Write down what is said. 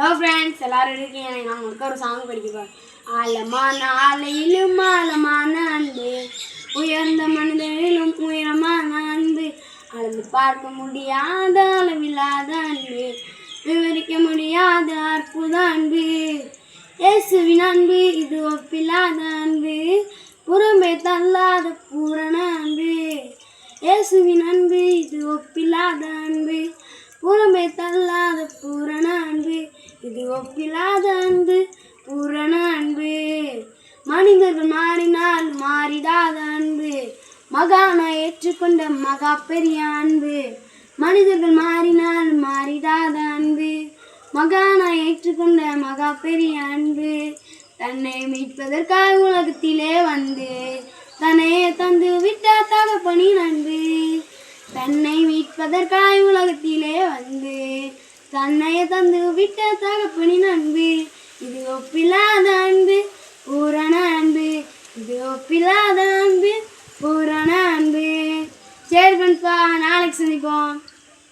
Hello friends, எல்லாரும் இருக்கீங்க. நான் உங்களுக்கு ஒரு சாங் படிக்கிறேன். ஆழமான ஆலையிலும் ஆழமான அன்பு, உயர்ந்த மனிதனிலும் உயரமான அன்பு, அளந்து பார்க்க முடியாத அளவில்லாத அன்பு, விவரிக்க முடியாத அற்புத அன்பு. இயேசுவின் அன்பு இது ஒப்பில்லாத அன்பு, புறம்பே தள்ளாத பூரண அன்பு. இயேசுவின் அன்பு இது ஒப்பில்லாத அன்பு, புறம்பே தள்ளாத பூரண அன்பு. இது ஒப்பில்லாத அன்பு, பூரண அன்பு. மனிதர்கள் மாறினால் மாறிடாத அன்பு, மகானை ஏற்றுக்கொண்ட மகா பெரிய அன்பு. மனிதர்கள் மாறினால் மாறிடாத அன்பு, மகானை ஏற்றுக்கொண்ட மகா பெரிய அன்பு. தன்னை மீட்பதற்காக உலகத்திலே வந்து தன்னையே தந்து விட்ட தகப்பனின் அன்பு. தன்னை மீட்பதற்காக உலகத்திலே வந்து தன்னையே தந்து விட்ட தகப்பனின் அன்பு. இது ஒப்பில்லாத அன்பு, பூரண அன்பு. இது ஒப்பில்லாத அன்பு, பூரண அன்பு. சரி ஃப்ரெண்ட்ஸ்பா, நாளைக்கு சந்திப்போம்.